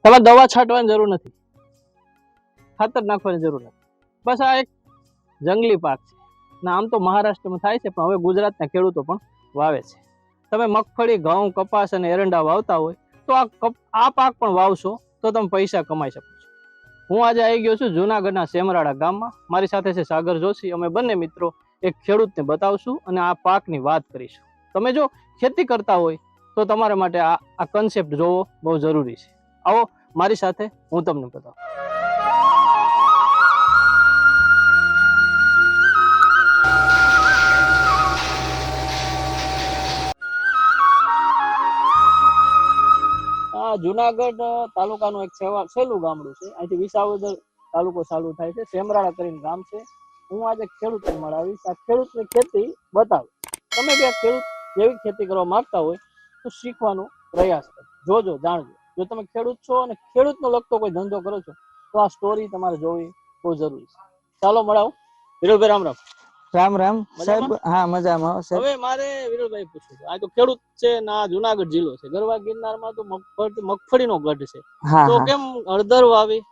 તમારે દવા છાંટવાની જરૂર નથી, ખાતર નાખવાની જરૂર નથી. બસ આ એક જંગલી પાક છે ને આમ તો મહારાષ્ટ્રમાં થાય છે, પણ હવે ગુજરાતના ખેડૂતો પણ વાવે છે. તમે મગફળી, ઘઉં, કપાસ અને એરંડા વાવતા હોય તો આ પાક પણ વાવશો તો તમે પૈસા કમાઈ શકો છો. હું આજે આવી ગયો છું જુનાગઢના સેમરાળા ગામમાં. મારી સાથે છે સાગર જોશી. અમે બંને મિત્રો એક ખેડૂતને બતાવશું અને આ પાકની વાત કરીશું. તમે જો ખેતી કરતા હોય તો તમારા માટે આ કન્સેપ્ટ જોવો બહુ જરૂરી છે. આવો મારી સાથે, હું તમને બતાવું. આ જુનાગઢ તાલુકાનું એક સહેલું ગામડું છે. અહીંથી વિસાવદર તાલુકો ચાલુ થાય છે. સેમરાળા કરીને ગામ છે. હું આજે ખેડૂતને મળાવીશ, આ ખેડૂતની ખેતી બતાવીશ. તમે બી આ ખેડૂત જેવી ખેતી કરવા માંગતા હોય તો શીખવાનો પ્રયાસ કરો, જોજો, જાણજો. જો તમે ખેડૂત છો અને ખેડૂતનો લગતો કોઈ ધંધો કરો છો તો આ સ્ટોરી તમારે જોવી બહુ જરૂરી છે. ચાલો મળાવું. વિરોલભાઈ રામ રામ. રામ રામ સાહેબ. હા, મજામાં. હવે મારે વિરોલભાઈ પૂછવું છે, આ તો ખેડૂત છે ને આ જુનાગઢ જિલ્લો છે, ગરવા ગિરનારમાં તો મગફળીનો ગઢ છે, તો કેમ હળદર વાવી?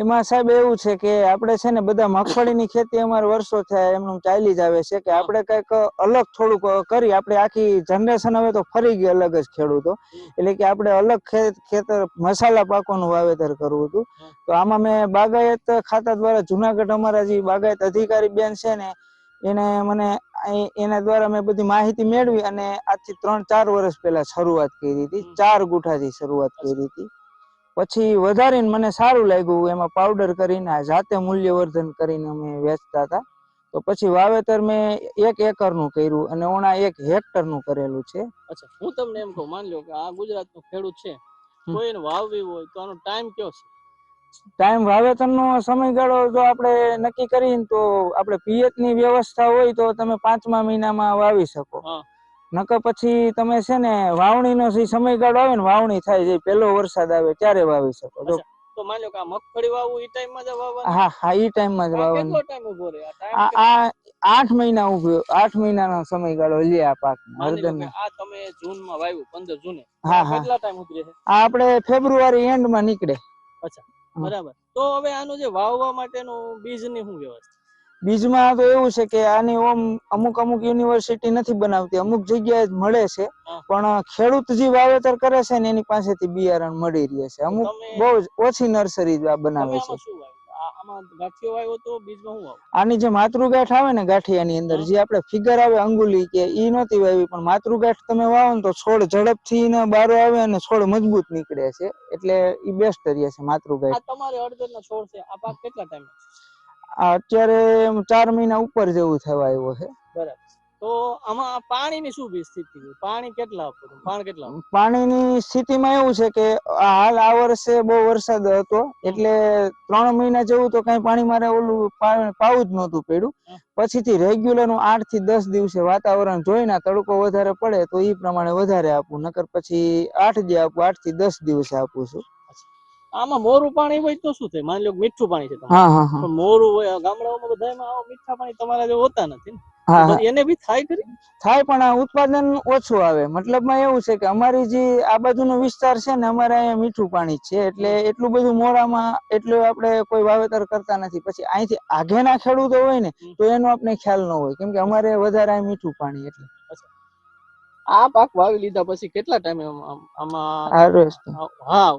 એમાં સાહેબ એવું છે કે આપણે છે ને બધા મગફળીની ખેતી અમારે વર્ષો થયા એમનું ચાલી જ આવે છે કે આપણે કઈક અલગ થોડુંક કરી. આપણે આખી જનરેશન હવે તો ફરી ગઈ અલગ જ ખેડૂતો, એટલે કે આપણે અલગ ખેતર મસાલા પાકોનું વાવેતર કરવું હતું. તો આમાં મેં બાગાયત ખાતા દ્વારા જુનાગઢ અમારા જે બાગાયત અધિકારી બેન છે ને એના દ્વારા મેં બધી માહિતી મેળવી અને આજથી 3-4 વર્ષ પહેલા શરૂઆત કરી હતી. 4 ગુઠાથી શરૂઆત કરી હતી. પછી વધારીને મને સારું લાગ્યું, એમાં પાવડર કરીને જાતે મૂલ્યવર્ધન કરીને અમે વેચતા હતા. તો પછી વાવેતર મેં 1 એકરનું કર્યું અને ઓણા 1 હેક્ટરનું કરેલું છે. અચ્છા, હું તમને એમ કહું, માની લો કે આ ગુજરાતનો ખેડૂત છે, કોઈને વાવવી હોય તો આનો ટાઈમ કયો છે? ટાઈમ વાવેતરનો સમયગાળો જો આપણે નક્કી કરીને તો આપણે પિયતની વ્યવસ્થા હોય તો તમે 5મા મહિનામાં વાવી શકો. નકર પછી તમે છે ને વાવણીનો જે સમયગાળો આવે ને, વાવણી થાય જે પહેલો વરસાદ આવે ત્યારે વાવી શકો. તો માની લો કે આ મગફળી વાવવું ઈ ટાઈમમાં જ વાવવાનું? હા, ઈ ટાઈમમાં જ વાવવાનું. કેટલો ટાઈમ ઉભો રહે આ 8 મહિના ઉભો, 8 મહિનાનો સમયગાળો લે આ પાક. આ તમે જૂનમાં વાવ્યું, 15 જૂને, કેટલા ટાઈમ ઉતરે છે? આ આપણે ફેબ્રુઆરી એન્ડ માં નીકળે. અચ્છા, બરાબર. તો હવે આનું જે વાવવા માટેનું બીજની શું વ્યવસ્થા? બીજમાં તો એવું છે કે આની અમુક યુનિવર્સિટી નથી બનાવતી, અમુક જગ્યાએ મળે છે, પણ ખેડૂત જે વાવેતર કરે છે ને એની પાસેથી બિયારણ મળી રહે છે. અમુક બહુ ઓછી નર્સરી બનાવે છે. આની જે માતૃગાંઠ આવે ને, ગાંઠિયાની અંદર જે આપણે ફિગર આવે અંગુલી કે ઈ નહોતી વાવી, પણ માતૃગાંઠ તમે વાવો ને તો છોડ ઝડપથી ને બારો આવે અને છોડ મજબૂત નીકળે છે, એટલે ઈ બેસ્ટ રહે છે માતૃગાંઠ. તમારે હળદરનો છોડ છે, આ પાક કેટલા ટાઈમ? અત્યારે 4 મહિના ઉપર જેવું થવા આવ્યો છે. બરાબર. તો આમાં પાણીની શું સ્થિતિ છે? પાણી કેટલા આપવું? પાણીની સ્થિતિમાં એવું છે કે હાલ આ વર્ષે બહુ વરસાદ હતો એટલે 3 મહિના જેવું તો કઈ પાણી મારે ઓલું પાવું જ નહોતું પડ્યું. પછીથી રેગ્યુલર 8 થી 10 દિવસે વાતાવરણ જોઈને તડકો વધારે પડે તો ઈ પ્રમાણે વધારે આપવું, નકર પછી 8 દી આપવું, 8 થી 10 દિવસે આપું છું. આમાં મોરું પાણી હોય તો શું થાય? માની લો મીઠું પાણી છે, પણ મોરું હોય, ગામડાઓમાં બધામાં આવા મીઠા પાણી તમારા જે હોતા નથી, એને બી થાય પણ ઉત્પાદન ઓછું આવે. મતલબમાં એવું છે કે અમારી જે આ બાજુનો વિસ્તાર છે ને, અમારે અહીંયા મીઠું પાણી છે, એટલે એટલું બધું મોરામાં એટલું આપણે કોઈ વાવેતર કરતા નથી. પછી અહીંથી આગેના ખેડૂતો હોય ને તો એનો આપણે ખ્યાલ ન હોય, કેમ કે અમારે વધારે અહીં મીઠું પાણી. એટલે આ પાક વાવી લીધા પછી કેટલા ટાઈમે આમાં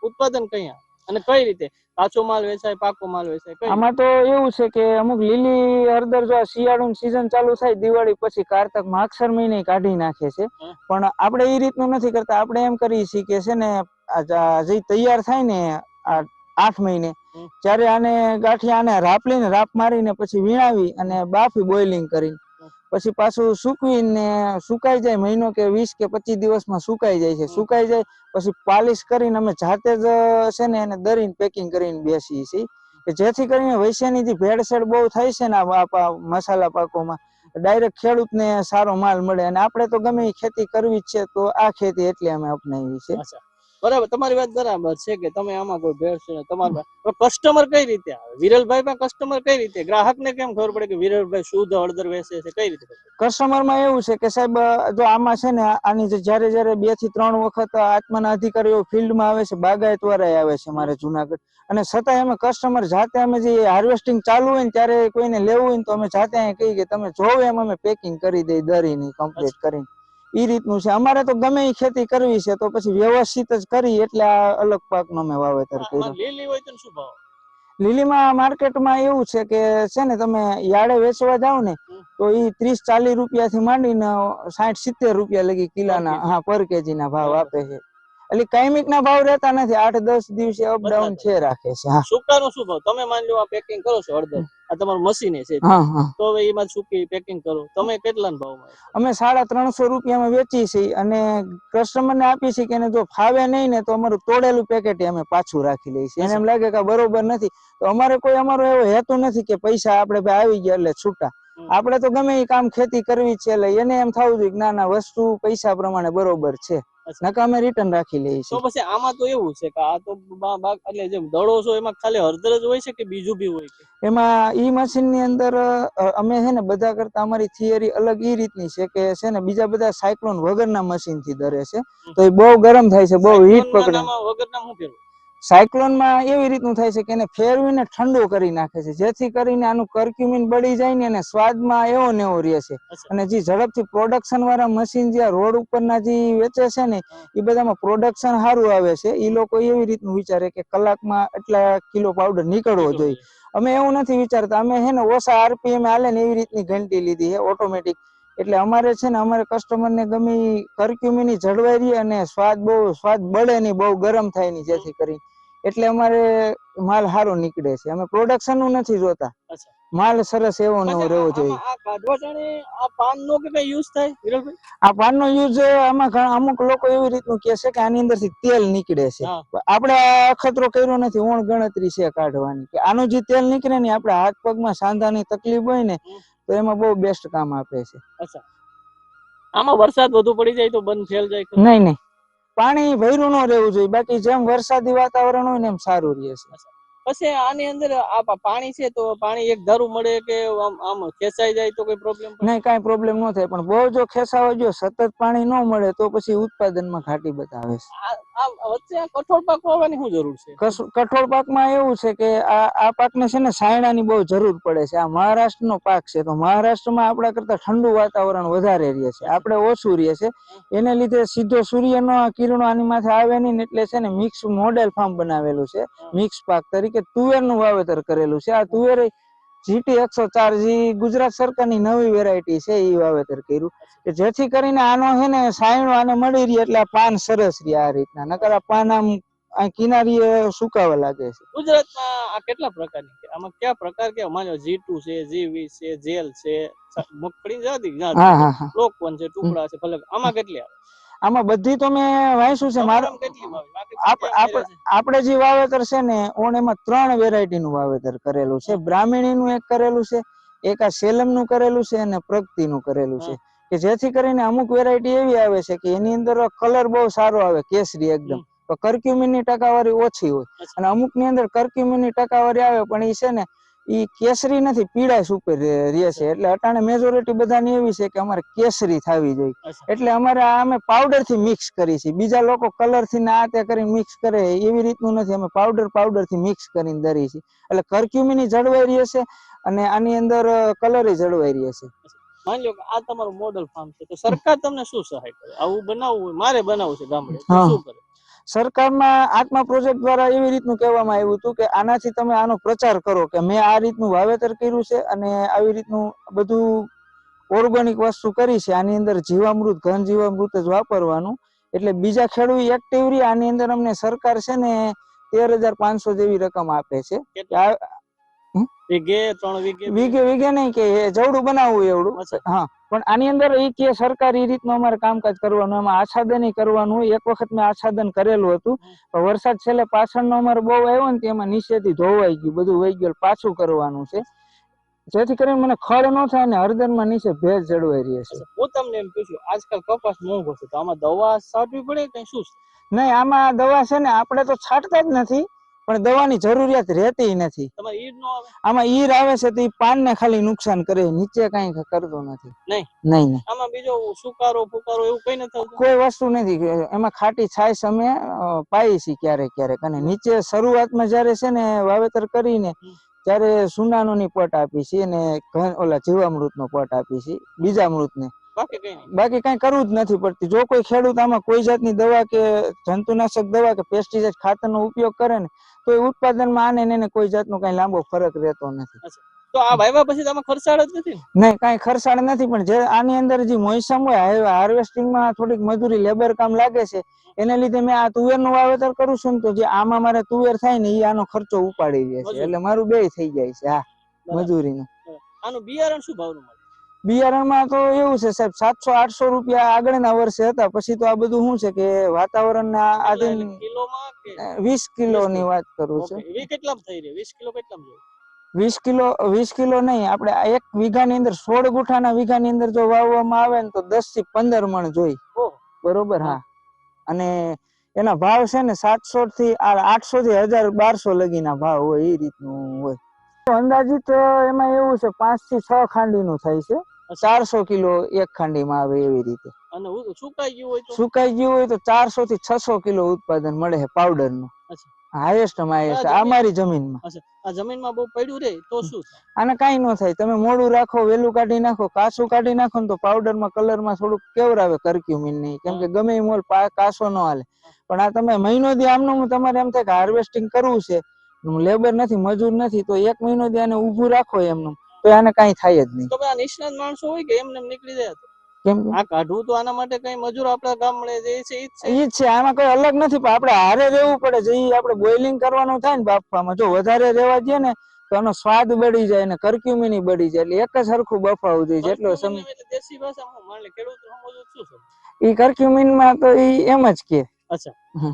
ઉત્પાદન કઈ અને કઈ રીતે કાચો માલ વેચાય, પાકો માલ વેચાય? આમાં તો એવું છે કે અમુક લીલી હળદર જો શિયાળુની સીઝન ચાલુ થાય દિવાળી પછી કારતક માગસર મહિને કાઢી નાખે છે, પણ આપણે એ રીતનું નથી કરતા. આપણે એમ કરીએ છીએ કે છે ને જે તૈયાર થાય ને 8 મહિને ત્યારે આને ગાંઠિયા આને રાપલીને રાપ મારીને પછી વીણાવી અને બાફી બોઇલિંગ કરીને પછી પાછું સૂકવીને સુકાઈ જાય, મહિનો કે 20 કે 25 દિવસમાં સુકાઈ જાય છે. સુકાઈ જાય પછી પાલિશ કરીને અમે જાતે જ છે ને એને દરીને પેકિંગ કરીને બેસીએ છીએ, કે જેથી કરીને વૈશ્યની જે ભેળસેળ બહુ થાય છે ને મસાલા પાકોમાં, ડાયરેક્ટ ખેડૂતને સારો માલ મળે. અને આપણે તો ગમે એ ખેતી કરવી જ છે તો આ ખેતી એટલે અમે અપનાવી છે. બરાબર, તમારી વાત બરાબર છે કે તમે આમાં કોઈ ભેળસેળ નહીં. તમારા કસ્ટમર કઈ રીતે આવે? વિરલભાઈ પાસે કસ્ટમર કઈ રીતે? ગ્રાહકને કેમ ખબર પડે કે વિરલભાઈ શુદ્ધ હળદર વેચે છે? કઈ રીતે ખબર પડે? કસ્ટમર માં એવું છે કે સાહેબ જો આમાં છે ને આની જયારે 2 થી 3 વખત આત્માના અધિકારીઓ ફિલ્ડમાં આવે છે, બાગાયત વાળા આવે છે મારે જુનાગઢ, અને છતાંય અમે કસ્ટમર જાતે અમે જે હાર્વેસ્ટિંગ ચાલુ હોય ને ત્યારે કોઈને લેવું હોય ને તો અમે જાતે અહીં કહીએ કે તમે જોવો એમ અમે પેકિંગ કરી દઈ દરીની કમ્પ્લીટ કરીને. ઈ રીતનું છે અમારે. તો ગમે એ ખેતી કરવી છે તો પછી વ્યવસ્થિત જ કરી, એટલે આ અલગ પાકનો અમે વાવેતર કર્યું. લીલી હોય તો શું ભાવ? લીલીમાં માર્કેટમાં એવું છે કે છે ને તમે યાર્ડે વેચવા જાવ ને તો ઈ 30-40 રૂપિયાથી માંડીને 60-70 રૂપિયા લગી કિલાના, હા, પર કેજી ના ભાવ આપે છે. એટલે કાયમિક ના ભાવ રહેતા નથી, 8-10 દિવસે અપડાઉન છે રાખે છે. હા, સુકાનો શું ભાવ? તમે માની લો આ પેકિંગ કરો છો હળદર, આ તમારું મશીન છે, તો હવે એમાં સૂકી પેકિંગ કરો, તમે કેટલાના ભાવમાં? અમે 350 રૂપિયામાં વેચી છીએ અને કસ્ટમર ને આપી છીએ કે જો ફાવે નહીં ને તો અમારું તોડેલું પેકેટ અમે પાછું રાખી લઈએ છીએ. એને એમ લાગે કે બરોબર નથી તો અમારે કોઈ અમારો એવો હેતુ નથી કે પૈસા આપણે આવી ગયા એટલે છૂટા. આપણે તો ગમે એ કામ ખેતી કરવી છે એટલે એને એમ થવું જોઈએ કે ના વસ્તુ પૈસા પ્રમાણે બરોબર છે, નકા અમે રિટર્ન રાખી લઈએ છીએ. તો પછી આમાં તો એવું છે કે આ તો એટલે જે દડો છો એમાં ખાલી હળદર જ હોય છે કે બીજું બી હોય? એમાં ઈ મશીન ની અંદર અમે છે ને બધા કરતા અમારી થિયરી અલગ ઈ રીતની છે કે છે ને બીજા બધા સાયક્લોન વગરના મશીન થી દરે છે તો એ બહુ ગરમ થાય છે, બહુ હીટ પકડે. સાયક્લોન માં એવી રીતનું થાય છે કે એને ફેરવીને ઠંડુ કરી નાખે છે, જેથી કરીને આનું કર્ક્યુમિન બળી જાય ને અને સ્વાદમાં એવો ને એવો રહે છે. અને જે ઝડપથી પ્રોડક્શન વાળા મશીન જે રોડ ઉપરના જે વેચે છે ને એ બધામાં પ્રોડક્શન સારું આવે છે. એ લોકો એવી રીતનું વિચારે કે કલાકમાં એટલા કિલો પાવડર નીકળવો જોઈએ. અમે એવું નથી વિચારતા, અમે છે ને ઓછા આરપીએમ હાલે ને એવી રીતની ઘંટી લીધી છે ઓટોમેટિક. એટલે અમારે છે ને અમારે કસ્ટમર ને ગમે કર્ક્યુમિન જળવાઈ રહી અને સ્વાદ બળે નહીં, બહુ ગરમ થાય નહીં, જેથી કરી એટલે અમારે માલ સારો નીકળે છે. અમે પ્રોડક્શન નું નથી જોતા, માલ સરસ એવો ને એવો રહેવો જોઈએ. આ પાન નો કે કઈ યુઝ થાય વિરલભાઈ? આ પાન નો યુઝ આમાં અમુક લોકો એવી રીતનું કે છે કે આની અંદર થી તેલ નીકળે છે. આપણે અખતરો કર્યો નથી, ઓણ ગણતરી છે કાઢવાની કે આનું જે તેલ નીકળે ને આપણે હાથ પગમાં સાંધાની તકલીફ હોય ને તો એમાં બહુ બેસ્ટ કામ આપે છે. આમાં વરસાદ વધુ પડી જાય તો બંધ ફેલ જાય? નહીં, પાણી ભર્યું ન રહેવું જોઈએ, બાકી જેમ વરસાદી વાતાવરણ હોય ને એમ સારું રહે છે. પછી આની અંદર આ પાણી છે તો પાણી એક ધારું મળે કે આમ ખેંચાઈ જાય તો કોઈ પ્રોબ્લેમ? નહીં, કઈ પ્રોબ્લેમ ન થાય, પણ બહુ જો ખેંચાવા જો સતત પાણી ન મળે તો પછી ઉત્પાદનમાં ઘાટી બતાવે છે. વચ્ચે કઠોળ પાક વાવવાની શું જરૂર છે? કઠોળ પાકમાં એવું છે કે આ પાકને છે ને છાંયડાની બહુ જરૂર પડે છે. આ મહારાષ્ટ્રનો પાક છે તો મહારાષ્ટ્રમાં આપણા કરતા ઠંડુ વાતાવરણ વધારે રહે છે, આપણે ઓછું રહે છે. એને લીધે સીધો સૂર્યનો કિરણો આની માથે આવે નહીં, એટલે છે ને મિક્સ મોડેલ ફાર્મ બનાવેલું છે. મિક્સ પાક તરીકે તુવેરનું વાવેતર કરેલું છે. આ તુવેર GT 104 જે ગુજરાત સરકારની નવી વેરાયટી છે એ વાવેતર કર્યું કે જેથી કરીને આનો છે ને છાંયડો આને મળી રહે એટલે આ પાન સરસ રહે. આ રીતના નકર આ પાન આમ કિનારીએ સુકાવા લાગે છે. ગુજરાતમાં આ કેટલા પ્રકારની છે? આમાં કયા પ્રકાર કે માનો G2 છે, G20 છે, જેલ છે, મગફળી જાતી લોકવન છે, ટુકડા છે, ભલે આમાં કેટલી આવે? આમાં બધી તો મેં વાંચ્યું છે. આપણે જે વાવેતર છે ને એમાં 3 વેરાયટી નું વાવેતર કરેલું છે. બ્રાહ્મણી નું એક કરેલું છે, એક આ સેલમ નું કરેલું છે અને પ્રગતિ નું કરેલું છે કે જેથી કરીને અમુક વેરાયટી એવી આવે છે કે એની અંદર કલર બહુ સારો આવે, કેસરી એકદમ, તો કર્ક્યુમિન ની ટકાવારી ઓછી હોય. અને અમુક ની અંદર કર્ક્યુમિન ની ટકાવારી આવે પણ એ છે ને ઈ કેસરી નથી, પીળાશ ઉપર રહે છે. એટલે અટાણે મેજોરિટી બધાની એવી છે કે અમારે કેસરી થવી જોઈએ, એટલે અમારે અમે પાવડર થી મિક્સ કરી છે. બીજા લોકો કલર થી ને આ તે કરીને મિક્સ કરે એવી રીતનું નથી, અમે પાવડર થી મિક્સ કરીને દરી છે. એટલે કર્ક્યુમિન જળવાઈ રહે છે અને આની અંદર કલર જળવાઈ રહે છે. માની લો કે આ તમારું મોડલ ફાર્મ છે તો સરકાર તમને શું સહાય કરે? આવું બનાવવું હોય, મારે બનાવવું છે ગામડે, તો શું કરે? સરકારમાં આત્મા પ્રોજેક્ટ દ્વારા એવી રીતનું કહેવામાં આવ્યું હતું કે આનાથી તમે આનો પ્રચાર કરો કે મેં આ રીતનું વાવેતર કર્યું છે અને આવી રીતનું બધું ઓર્ગેનિક વસ્તુ કરી છે. આની અંદર જીવામૃત, ઘન જીવામૃત જ વાપરવાનું, એટલે બીજા ખેડૂત એક્ટિવ રહી. આની અંદર અમને સરકાર છે ને 13,500 જેવી રકમ આપે છે. વીઘે નહીં કે જવડું બનાવવું એવડું. હા, પણ આની અંદર એ કે સરકાર એ રીતનું અમારે કામકાજ કરવાનું, એમાં આચ્છાદન કરવાનું. એક વખત મેં આચ્છાદન કરેલું હતું, વરસાદ છેલ્લે પાછળનો અમારે બહુ આવ્યો ને તેમાં નીચેથી ધોવાઈ ગયું, બધું વહી ગયું, પાછું કરવાનું છે. જેથી કરીને મને ખડ ન થાય ને હળદરમાં નીચે ભેજ જળવાઈ રહે છે. હું તમને એમ પૂછ્યું, આજકાલ કપાસ મોંઘો છે તો આમાં દવા છાંટવી પડે કે શું છે? નહીં, આમાં દવા છે ને આપણે તો છાંટતા જ નથી, પણ દવાની જરૂરિયાત રહેતી નથી. તમારે ઈડ નો આવે? આમાં ઈર આવે છે તો ઈ પાનને ખાલી નુકસાન કરે, નીચે કઈ કરતો નથી. નહીં નહીં નહીં આમાં બીજો સુકારો ફુકારો એવું કઈ નથી થતું? કોઈ વસ્તુ નથી. એમાં ખાટી છાશ અમે પાઈ છીએ ક્યારેક ક્યારેક. અને નીચે શરૂઆતમાં જયારે છે ને વાવેતર કરીને ત્યારે સુનાનોની પટ આપી છે અને ઓલા જીવામૃતનો પટ આપી છે, બીજામૃતને. બાકી કઈ કરવું જ નથી પડતી. જો કોઈ ખેડૂત આમાં કોઈ જાતની દવા કે જંતુનાશક દવા કે પેસ્ટિસાઇડ ખાતરનો ઉપયોગ કરે ને તો એ ઉત્પાદનમાં આને એને કોઈ જાતનો કઈ લાંબો ફરક રહેતો નથી. તો આ વાવ્યા પછી તમે ખર્ચાળ જ નથી? નહીં, કઈ ખર્ચાળ નથી, પણ જે આની અંદર જે મોસમ હોય હાર્વેસ્ટિંગમાં થોડીક મજૂરી લેબર કામ લાગે છે, એને લીધે મેં આ તુવેરનું વાવેતર કરું છું ને તો જે આમાં મારે તુવેર થાય ને એ આનો ખર્ચો ઉપાડી લે છે, એટલે મારું બે થઈ જાય છે. હા, મજૂરીનું. આનું બિયારણ શું ભાવનું મળે? બિયારણમાં તો એવું છે સાહેબ, 700-800 રૂપિયા આગળના વર્ષે હતા. પછી તો આ બધું શું છે કે વાતાવરણના આધીન 20 કિલોની વાત કરું છું. કેટલામ થઈ રહી? 20 કિલો કેટલામ જોઈએ? 20 કિલો નહીં, આપણે એક વીઘાની અંદર 16 ગુઠાના વીઘાની અંદર જો વાવવામાં આવે ને તો 10 થી 15 મણ જોઈ. બરોબર? હા. અને એના ભાવ છે ને 700 થી 800 થી 1000-1200 લગીના ભાવ હોય, એ રીતનું હોય. અંદાજિત એમાં એવું છે 5 થી 6 ખાંડીનું થાય છે. 400 કિલો એક ખાંડીમાં આવે એવી રીતે. અને સુકાઈ ગયું હોય તો? સુકાઈ ગયું હોય તો 400 થી 600 કિલો ઉત્પાદન મળે છે પાવડરનું. હાઈએસ્ટ માં હાઈએસ્ટ આ મારી જમીનમાં. આ જમીનમાં બહુ પડ્યું રહે તો શું આને કઈ ન થાય. તમે મોડું રાખો, વેલું કાઢી નાખો, કાસું કાઢી નાખો ને તો પાવડરમાં કલરમાં થોડુંક કેવરાવે કર્ક્યુમિન નહીં, કેમ કે ગમે એ મોલ કાસો ન હાલે. પણ આ તમે મહિનો દી આમનું તમારે એમ થાય કે હાર્વેસ્ટિંગ કરવું છે, લેબર નથી, મજૂર નથી, તો 1 મહિનો દી આને ઊભું રાખો એમનું તો આને કઈ થાય જ નહીં. તો આ નિષ્ણાત માણસો હોય કે એમને નીકળી જાય? કેમ આ કાઢવું તો આના માટે કઈ મજૂર આપણા ગામડે જે છે ઈ જ છે. આમાં કઈ અલગ નથી, પણ આપણે હારે રહેવું પડે. જે આપણે બોઇલિંગ કરવાનું થાય ને બાફવામાં, જો વધારે રહેવા દે ને તો એનો સ્વાદ બળી જાય ને કર્ક્યુમિન બળી જાય. એટલે એક જ સરખું બફાવું જોઈએ જેટલો સમય. દેશી ભાષામાં માને ખેડૂત સમજવું શું છે? ઈ કર્ક્યુમિન માં તો ઈ એમ જ કે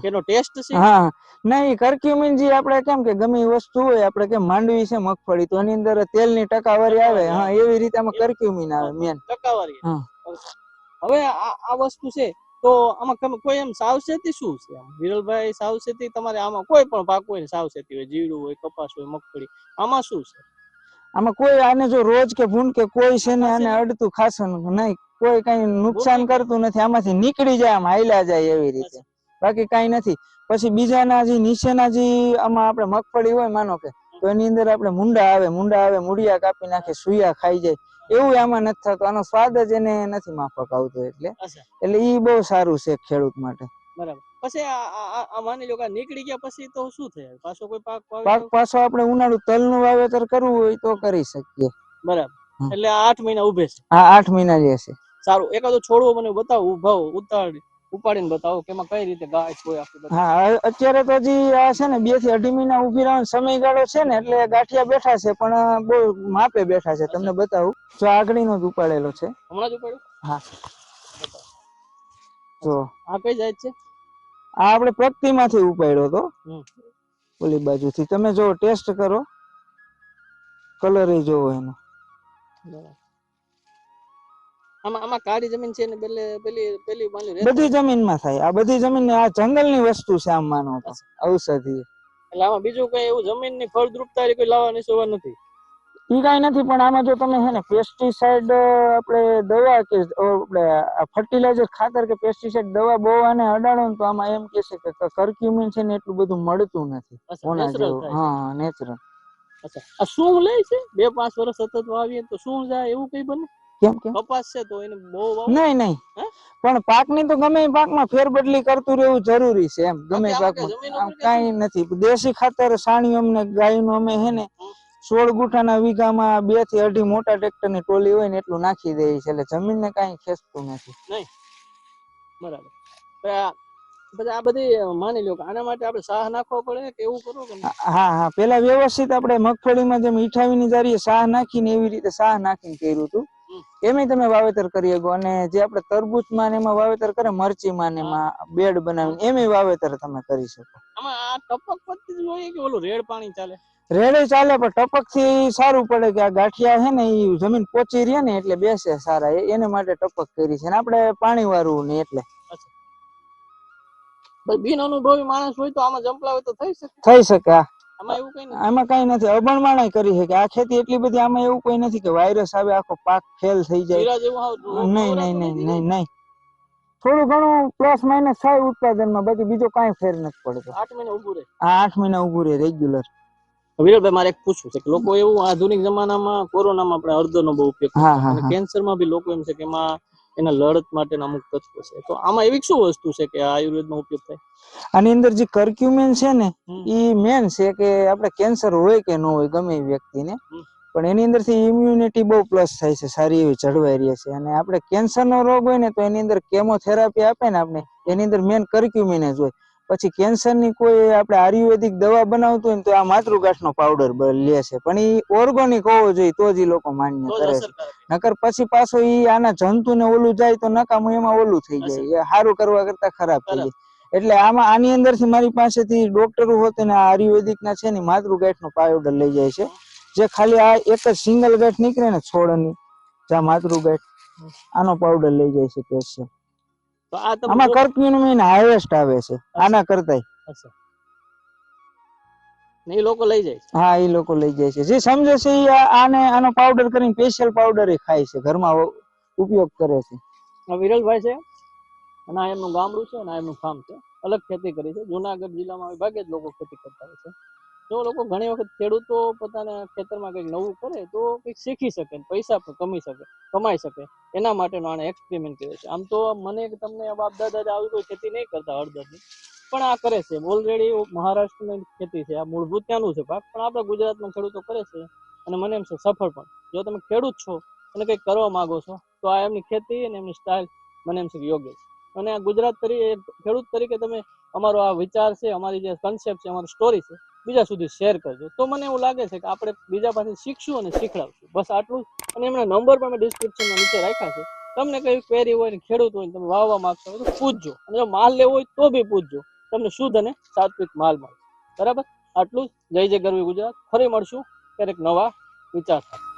એનો ટેસ્ટ છે. હા, નહીં, કર્ક્યુમિન જે આપણે કેમ કે ગમે વસ્તુ હોય, આપણે કેમ માંડવી છે મગફળી, તો એની અંદર તેલની ટકાવારી આવે. હા, એવી રીતે આમાં કર્ક્યુમિન આવે મેન ટકાવારી. હવે આ વસ્તુ છે તો આમાં કોઈ એમ સાવચેતી શું છે? વિરલભાઈ, સાવચેતી તમારે આમાં કોઈ પણ પાક હોય ને સાવચેતી હોય, જીરું હોય, કપાસ હોય, મગફળી, આમાં શું છે? આમાં કોઈ આને જો રોજ કે ભૂંડ કે કોઈ છે ને આને અડતું ખાસું નહીં, કોઈ કઈ નુકસાન કરતું નથી. આમાંથી નીકળી જાય, આમ હાલ્યા જાય એવી રીતે, બાકી કઈ નથી. પછી બીજાના જે નીચેના જે આમાં આપણે મગફળી હોય માનો કે, તો એની અંદર આપણે મુંડા આવે, મૂળિયા કાપી નાખે, સુયા ખાઈ જાય, એવું આમાં નથી થતું. આનો સ્વાદ જ એને નથી માફક આવતો. એટલે ઈ બહુ સારું છે ખેડૂત માટે. બરાબર. પછી આ માની લો કે નીકળી ગયા પછી તો શું થાય? પાછો કોઈ પાછો આપણે ઉનાળુ તલનું વાવેતર કરવું હોય તો કરી શકીએ. બરાબર. એટલે 8 મહિના ઉભે છે? હા, 8 મહિના રહેશે. સારું, એકાદો છોડવો મને બતાવો, ઉપાડીને બતાવો કે એમાં કઈ રીતે ગાય હોય આપણી. હા, અત્યારે તો હજી આ છે ને 2 થી 2.5 મહિના ઉભી રહેવાનો સમયગાળો છે ને, એટલે ગાંઠિયા બેઠા છે, પણ બહુ માપે બેઠા છે. તમને બતાવું, જો આગળનો જ ઉપાડેલો છે. હમણાં જ ઉપાડ્યો? હા. જો આ કઈ જાય છે? આ આપણે પ્રગતિમાંથી ઉપાડ્યો તો, ઓલી બાજુથી. તમે જો ટેસ્ટ કરો, કલર એ જોવો એનો. આમાં કાળી જમીન છે ને પેલી બધી જમીનમાં થાય. આ બધી જમીન આ જંગલની વસ્તુ છે આમ માનો તો, ઔષધિ. એટલે આમાં બીજું કઈ એવું જમીનની ફળદ્રુપતા કોઈ લાવવાની સેવા નથી? ઈ કઈ નથી, પણ આમાં જો તમે હે ને પેસ્ટિસાઇડ આપણે દવા કે આપણે ફર્ટિલાઇઝર ખાતર કે પેસ્ટિસાઇડ દવા બહુ આને અડાડો ને તો આમાં એમ કે છે કે કર્ક્યુમિન છે ને એટલું બધું મળતું નથી. હા, નેચરલ. અચ્છા, આ શું લે છે? 2-5 વર્ષ સતત વાવીએ તો શું જાય એવું કઈ બને? કેમ કપાસ છે તો એને બહુ નહીં, પણ પાકની તો ગમે પાકમાં ફેરબદલી કરતું રહેવું જરૂરી છે. એમ ગમે પાકમાં કઈ નથી. દેશી ખાતર સાણિયું અમને ગાયનું અમે હે ને 16 ગુઠાના વીઘામાં 2 થી 2.5 મોટા ટ્રેક્ટરની ટોલી હોય ને એટલું નાખી દે છે, એટલે જમીનને કઈ ખેંચતું નથી. નહીં. બરાબર. આ બધી માની લો કે આના માટે આપણે સાહ નાખવો પડે કે એવું કરો કે? હા, પેલા વ્યવસ્થિત આપણે મગફળીમાં જેમ ઈઠાવીની જારીએ સાહ નાખીને એવી રીતે સાહ નાખીને કર્યું હતું. એમાં તમે વાવેતર કરી શકો. અને જે આપણે તરબૂચમાં ને એમાં વાવેતર કરે, મરચીમાં ને એમાં બેડ બનાવીને એમાં વાવેતર તમે કરી શકો. આમાં આ ટપક પદ્ધતિ પદ્ધતિ જોઈએ કે ઓલું રેડ પાણી ચાલે? રેડે ચાલે પણ ટપક થી સારું પડે કે આ ગાંઠિયા છે ને ઈ જમીન પોચી રહે ને એટલે બેસે સારા એને માટે ટપક કરી છે ને આપણે પાણી વાળવું ને એટલે બિન અનુભવી માણસ હોય તો આમાં જંપલાવે તો થઈ શકે? થઈ શકે. આમાં એવું કઈ નથી. આમાં કઈ નથી, અભણ માણસ કરી શકે. આ ખેતી એટલી બધી, આમાં એવું કોઈ નથી કે વાયરસ આવે આખો પાક ફેલ થઈ જાય. જીરા જેવું હાવ રોગ નહીં નવરાતું નહીં નહીં નથી ને? નહીં નહીં, થોડું ઘણું પ્લસ માઇનસ થાય ઉત્પાદનમાં, બાકી બીજો કાંઈ ફેર નથી પડતો. 8 મહિના ઊભું રહે. આ 8 મહિના ઊભું રહે રેગ્યુલર. વિરલભાઈ મારે એક પૂછવું છે કે લોકો એવું આધુનિક જમાનામાં કોરોનામાં આપણે હળદરનો બહુ ઉપયોગ હા કરતા હા અને હા. કેન્સરમાં બી લોકો એમ છે કે એમાં એના લડત માટેના અમુક તત્વો છે, તો આમાં એવી શું વસ્તુ છે કે આ આયુર્વેદનો ઉપયોગ થાય? આની અંદર જે કર્ક્યુમિન છે ને હમ. ઈ મેન છે કે આપણે કેન્સર હોય કે ન હોય ગમે એ વ્યક્તિને, પણ એની અંદરથી ઇમ્યુનિટી બહુ પ્લસ થાય છે, સારી એવી જળવાઈ રહે છે. અને આપણે કેન્સરનો રોગ હોય ને તો એની અંદર કેમોથેરાપી આપે ને આપણે, એની અંદર મેન કર્ક્યુમિન જ હોય. પછી કેન્સરની કોઈ આપણે આયુર્વેદિક દવા બનાવતું હોય ને તો આ માતૃગાંઠનો પાવડર લે છે, પણ એ ઓર્ગોનિક હોવો જોઈએ તો જ ઈ લોકો માન્ય તો જ કરે છે. અસરકારક. નકર પછી પાછો ઈ આના જંતુને ઓલું જાય તો નકામું એમાં ઓલું થઈ જાય, એ સારું કરવા કરતા ખરાબ થઈ જાય. એટલે આમાં આની અંદરથી મારી પાસેથી ડોક્ટરો હોતે ને આયુર્વેદિક ના છે ને માતૃગાંઠનો પાવડર લઈ જાય છે, જે ખાલી આ એક જ સિંગલ ગાંઠ નીકળે ને છોડની, જ્યાં માતૃગાંઠ, આનો પાવડર લઈ જાય છે સ્પેશિયલ. તો આ તમે આમાં કર્ક્યુમિન હાઈએસ્ટ આવે છે આના કરતાય. ને એ લોકો લઈ જાય છે? હા, એ લોકો લઈ જાય છે. જે સમજે છે એ આનો પાવડર કરીને સ્પેશિયલ પાવડર એ ખાય છે, ઘરમાં ઉપયોગ કરે છે. આ વિરલભાઈ છે અને આ એમનું ગામડું છે અને આ એમનું ફાર્મ છે. અલગ ખેતી કરી છે. જુનાગઢ જિલ્લામાં ભાગે જ લોકો ખેતી કરતા હોય છે. તો લોકો ઘણી વખત ખેડૂતો પોતાના ખેતરમાં કંઈક નવું કરે તો કંઈક શીખી શકે, પૈસા પણ કમાઈ શકે, એના માટેનો આને એક્સપેરિમેન્ટ કર્યો છે. આમ તો મને તમને બાપ દાદા આવી કોઈ ખેતી નહીં કરતા હળદરની, પણ આ કરે છે. ઓલરેડી મહારાષ્ટ્રની ખેતી છે, આ મૂળભૂત ત્યાંનું છે પાક, પણ આપણા ગુજરાતમાં ખેડૂતો કરે છે અને મને એમ છે સફળ પણ. જો તમે ખેડૂત છો અને કંઈક કરવા માંગો છો તો આ એમની ખેતી અને એમની સ્ટાઇલ મને એમ છે કે યોગ્ય છે. અને આ ગુજરાત તરીકે ખેડૂત તરીકે તમે અમારો આ વિચાર છે, અમારી જે કન્સેપ્ટ છે, અમારી સ્ટોરી છે, બીજા સુધી શેર કરજો. તો મને એવું લાગે છે કે આપણે બીજા પાસે શીખશું અને શીખડાવશું. બસ આટલું જ. અને એમના નંબર પણ મેં ડિસ્ક્રિપ્શનમાં નીચે રાખ્યા છે. તમને કઈ ક્વેરી હોય ને ખેડૂત હોય ને તમે વાવવા માંગતા હોય તો પૂછજો, અને જો માલ લેવો હોય તો બી પૂછજો. તમને શુદ્ધ અને સાત્વિક માલ મળે. બરાબર? આટલું જ. જય જય ગરવી ગુજરાત. ફરી મળશું ક્યારેક નવા વિચાર સાથે.